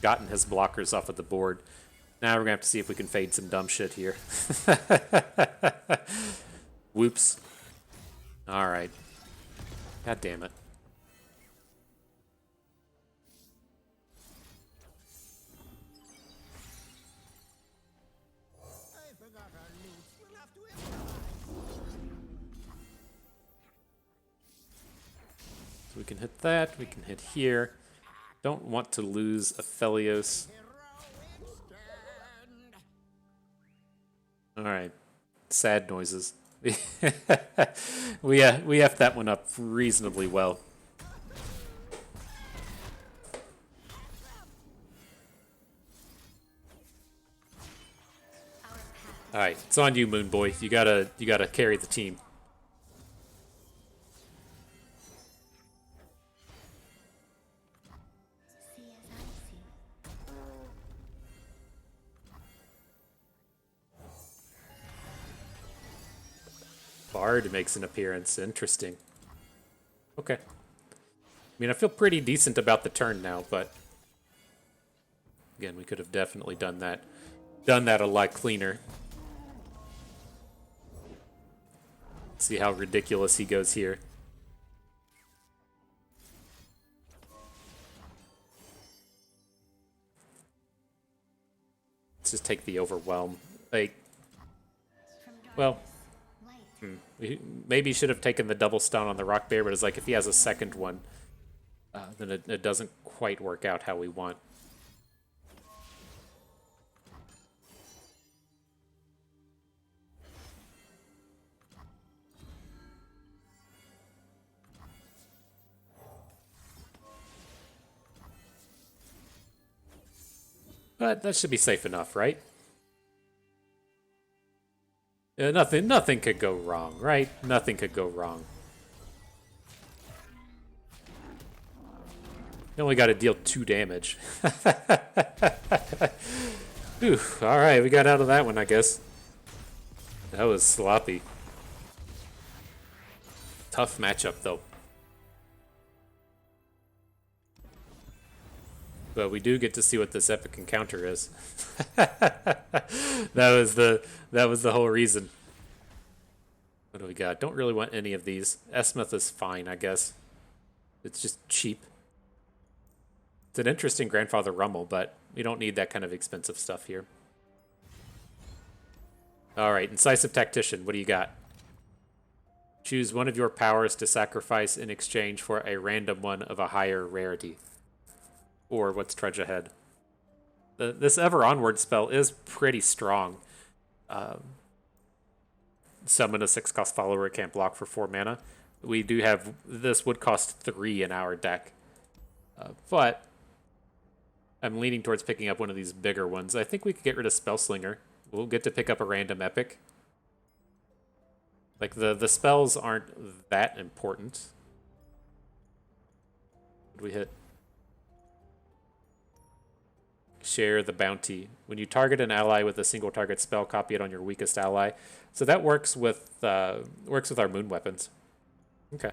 gotten his blockers off of the board. Now we're gonna have to see if we can fade some dumb shit here. Whoops. Alright. God damn it. I forgot our loots. We'll have to improvise. So we can hit that, we can hit here. Don't want to lose Aphelios. Heroic stand. Alright. Sad noises. we effed that one up reasonably well. Alright, it's on you, Moon Boy. You gotta carry the team. See as I see. Bard makes an appearance. Interesting. Okay. I mean, I feel pretty decent about the turn now, but again, we could have definitely done that a lot cleaner. Let's see how ridiculous he goes here. Let's just take the overwhelm. Like, From well, darkness, light. maybe he should have taken the double stun on the rock bear, but it's like if he has a second one, then it doesn't quite work out how we want. But that should be safe enough, right? Nothing could go wrong, right? Nothing could go wrong. You only got to deal 2 damage. Whew, all right, we got out of that one, I guess. That was sloppy. Tough matchup, though. But we do get to see what this epic encounter is. that was the whole reason. What do we got? Don't really want any of these. Esmith is fine, I guess. It's just cheap. It's an interesting Grandfather Rummel, but we don't need that kind of expensive stuff here. Alright, Incisive Tactician, what do you got? Choose one of your powers to sacrifice in exchange for a random one of a higher rarity. Or what's Trudge Ahead? This Ever Onward spell is pretty strong. Summon a 6-cost follower, it can't block for 4 mana. We do have, this would cost 3 in our deck. But I'm leaning towards picking up one of these bigger ones. I think we could get rid of Spellslinger. We'll get to pick up a random epic. Like, the spells aren't that important. What did we hit? Share the bounty. When you target an ally with a single target spell, copy it on your weakest ally. So that works with our moon weapons. Okay.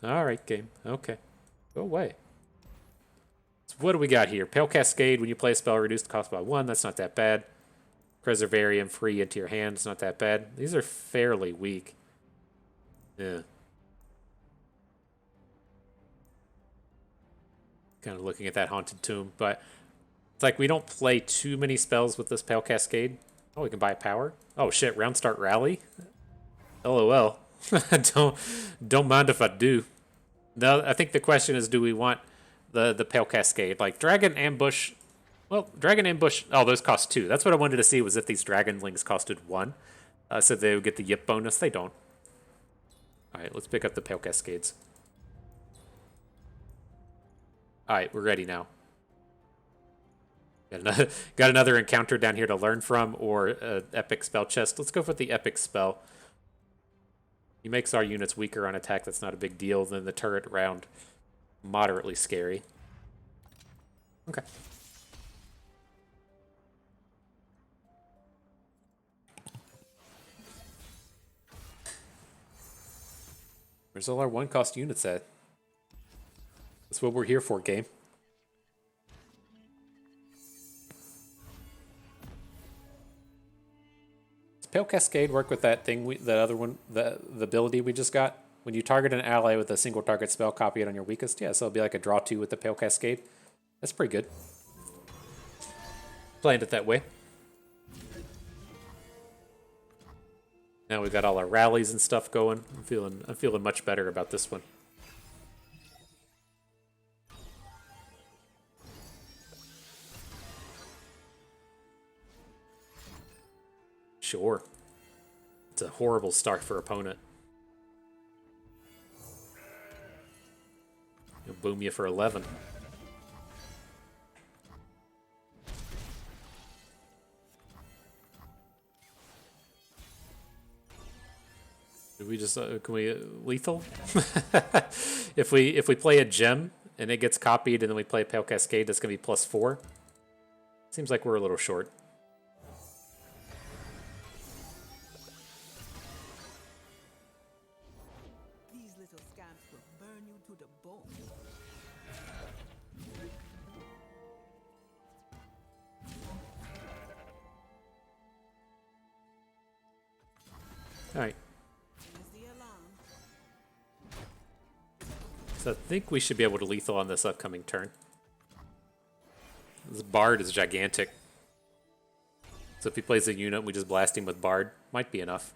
All right, game. Okay. Go away. So what do we got here? Pale Cascade. When you play a spell, reduce the cost by 1. That's not that bad. Preservarium free into your hand. It's not that bad. These are fairly weak. Yeah. Kind of looking at that Haunted Tomb, but it's like we don't play too many spells with this Pale Cascade. Oh, we can buy power. Oh shit, round start rally. LOL. don't mind if I do. No, I think the question is, do we want the Pale Cascade? Like Dragon Ambush. Well, Dragon Ambush. Oh, those cost 2. That's what I wanted to see, was if these Dragonlings costed 1, so they would get the Yip bonus. They don't. All right, let's pick up the Pale Cascades. Alright, we're ready now. Got another encounter down here to learn from, or epic spell chest. Let's go for the epic spell. He makes our units weaker on attack. That's not a big deal. Then the turret round, moderately scary. Okay. Where's all our 1-cost units at? That's what we're here for, game. Pale Cascade work with that thing, the other one, the ability we just got? When you target an ally with a single target spell, copy it on your weakest. Yeah, so it'll be like a draw 2 with the Pale Cascade. That's pretty good. Planned it that way. Now we've got all our rallies and stuff going. I'm feeling much better about this one. Sure. It's a horrible start for opponent. He'll boom you for 11. Do we just can we lethal? If we play a gem and it gets copied and then we play Pale Cascade, that's gonna be +4. Seems like we're a little short. These little scamps will burn you to the bone. All right. Here's the alarm. So I think we should be able to lethal on this upcoming turn. This Bard is gigantic. So if he plays a unit, we just blast him with Bard. Might be enough.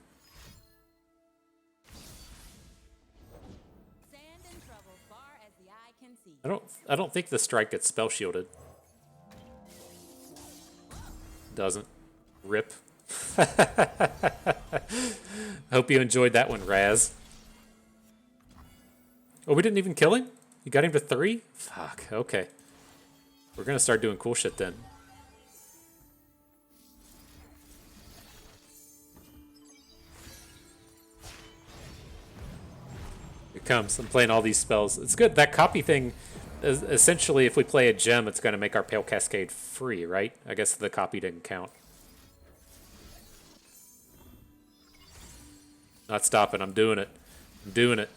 Sand and trouble far as the eye can see. I don't think the strike gets spell shielded. Doesn't. Rip. Hope you enjoyed that one, Raz. Oh, we didn't even kill him? You got him to 3? Fuck, okay. We're gonna start doing cool shit then. Here it comes. I'm playing all these spells. It's good. That copy thing is essentially, if we play a gem, it's gonna make our Pale Cascade free, right? I guess the copy didn't count. Not stopping. I'm doing it. I'm doing it.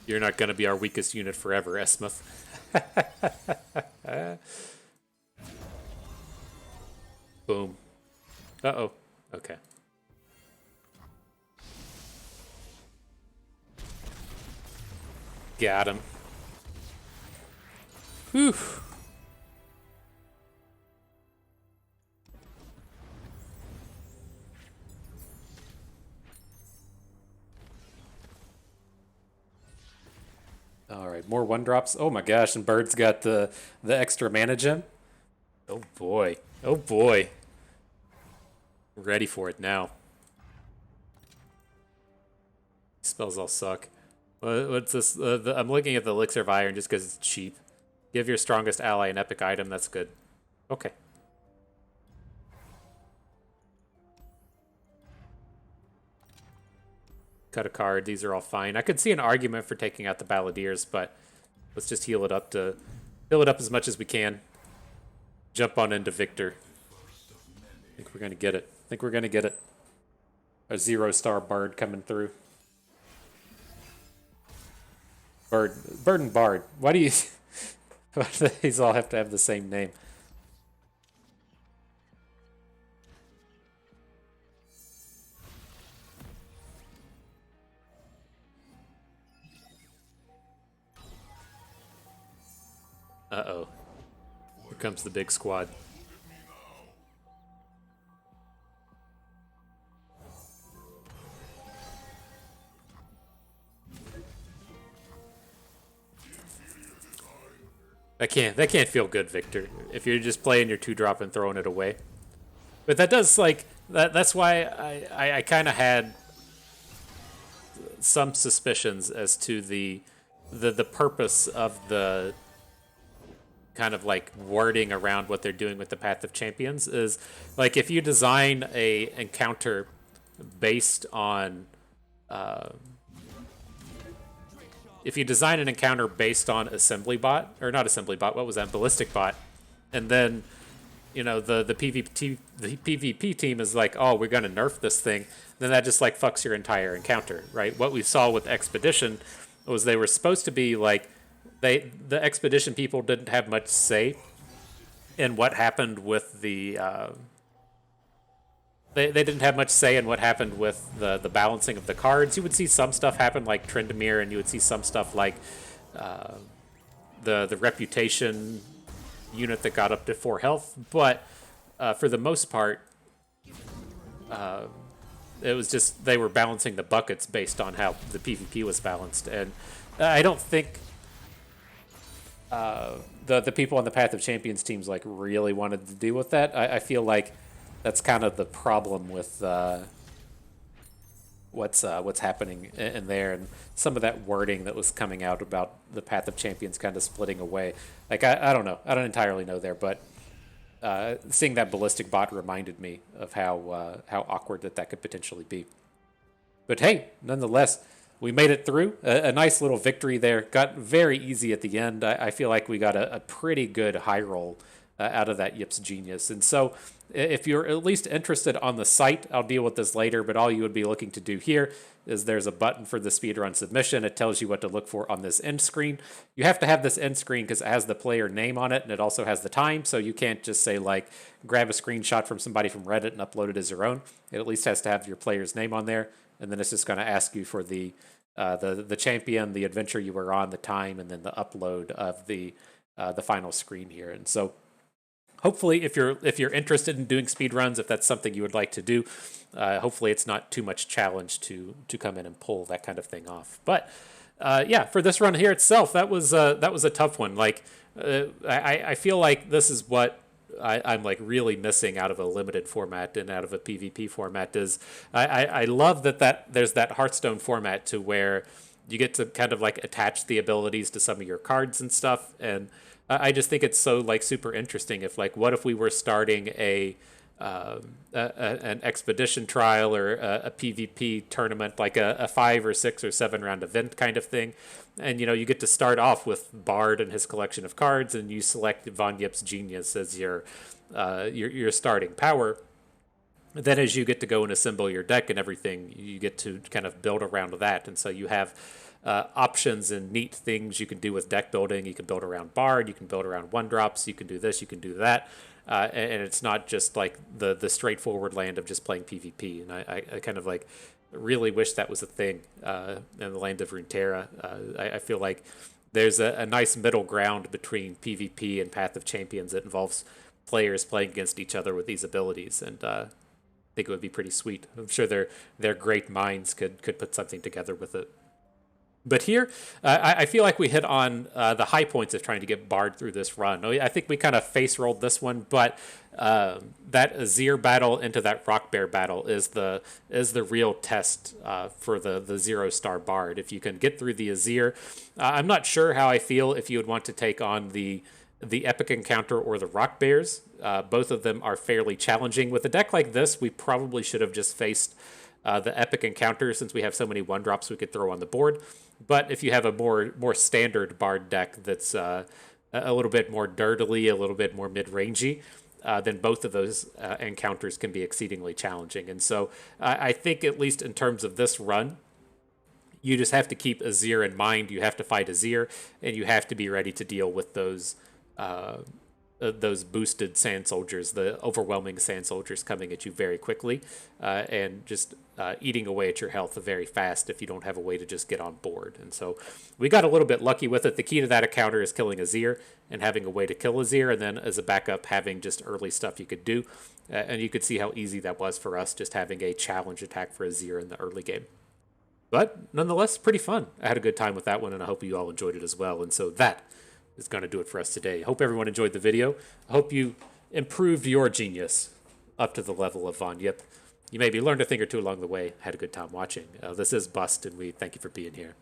You're not going to be our weakest unit forever, Esmuth. Boom. Uh-oh. Okay. Got him. Whew. All right, more 1-drops. Oh my gosh, and Bird's got the extra mana gem. Oh boy. Oh boy. We're ready for it now. Spells all suck. What's this? I'm looking at the Elixir of Iron just because it's cheap. Give your strongest ally an epic item. That's good. Okay. Cut a card. These are all fine. I could see an argument for taking out the Balladeers, but let's just heal it up as much as we can. Jump on into Viktor. I think we're gonna get it. I think we're gonna get it. A 0-star Bard coming through. Bird and Bard. Why do you? Why do these all have to have the same name? Uh-oh. Here comes the big squad. That can't feel good, Viktor. If you're just playing your 2-drop and throwing it away. But that does, like, that's why I kind of had some suspicions as to the purpose of the kind of like wording around what they're doing with the Path of Champions is like if you design a encounter based on assembly bot, or not assembly bot, what was that, ballistic bot, and then you know the PvP team is like, oh, we're gonna nerf this thing, then that just like fucks your entire encounter, right? What we saw with Expedition was they were supposed to be like the expedition people didn't have much say in what happened with the they didn't have much say in what happened with the balancing of the cards. You would see some stuff happen like Trendemir, and you would see some stuff like the reputation unit that got up to 4 health, but for the most part, it was just they were balancing the buckets based on how the PvP was balanced, and I don't think the people on the Path of Champions teams like really wanted to deal with that. I feel like that's kind of the problem with what's happening in there, and some of that wording that was coming out about the Path of Champions kind of splitting away. Like I don't know, I don't entirely know there, but seeing that ballistic bot reminded me of how awkward that could potentially be. But hey, nonetheless, we made it through. A nice little victory there. Got very easy at the end. I feel like we got a pretty good high roll out of that Yips Genius. And so if you're at least interested on the site, I'll deal with this later, but all you would be looking to do here is there's a button for the speedrun submission. It tells you what to look for on this end screen. You have to have this end screen because it has the player name on it, and it also has the time, so you can't just say, like, grab a screenshot from somebody from Reddit and upload it as your own. It at least has to have your player's name on there, and then it's just going to ask you for the champion, the adventure you were on, the time, and then the upload of the final screen here. And so hopefully, if you're interested in doing speed runs, if that's something you would like to do, hopefully it's not too much challenge to come in and pull that kind of thing off. But yeah, for this run here itself, that was a tough one. Like I feel like this is what I'm like really missing out of a limited format and out of a PvP format is I love that there's that Hearthstone format to where you get to kind of like attach the abilities to some of your cards and stuff, and I just think it's so like super interesting. If like, what if we were starting an expedition trial or a PvP tournament, like a 5 or 6 or 7 round event kind of thing, and you get to start off with Bard and his collection of cards, and you select Von Yip's Genius as your starting power. Then as you get to go and assemble your deck and everything, you get to kind of build around that, and so you have options and neat things you can do with deck building. You can build around Bard, you can build around 1-drops, you can do this, you can do that, and it's not just like the straightforward land of just playing PvP. And I kind of like really wish that was a thing in the land of Runeterra. I feel like there's a nice middle ground between PvP and Path of Champions that involves players playing against each other with these abilities, and I think it would be pretty sweet. I'm sure their great minds could put something together with it. But here, I feel like we hit on the high points of trying to get Bard through this run. I think we kind of face rolled this one, but that Azir battle into that Rock Bear battle is the real test for the 0-star Bard. If you can get through the Azir, I'm not sure how I feel if you would want to take on the Epic Encounter or the Rock Bears. Both of them are fairly challenging. With a deck like this, we probably should have just faced the Epic Encounter, since we have so many 1-drops we could throw on the board. But if you have a more standard Bard deck that's a little bit more dirtily, a little bit more mid-rangey, then both of those encounters can be exceedingly challenging. And so I think, at least in terms of this run, you just have to keep Azir in mind. You have to fight Azir, and you have to be ready to deal with those boosted sand soldiers, the overwhelming sand soldiers coming at you very quickly, and just eating away at your health very fast if you don't have a way to just get on board. And so we got a little bit lucky with it. The key to that encounter is killing Azir and having a way to kill Azir, and then as a backup, having just early stuff you could do. And you could see how easy that was for us, just having a challenge attack for Azir in the early game. But nonetheless, pretty fun. I had a good time with that one, and I hope you all enjoyed it as well. And so that is going to do it for us today. Hope everyone enjoyed the video. I hope you improved your genius up to the level of Von Yip. You maybe learned a thing or two along the way. Had a good time watching. This is Bust, and we thank you for being here.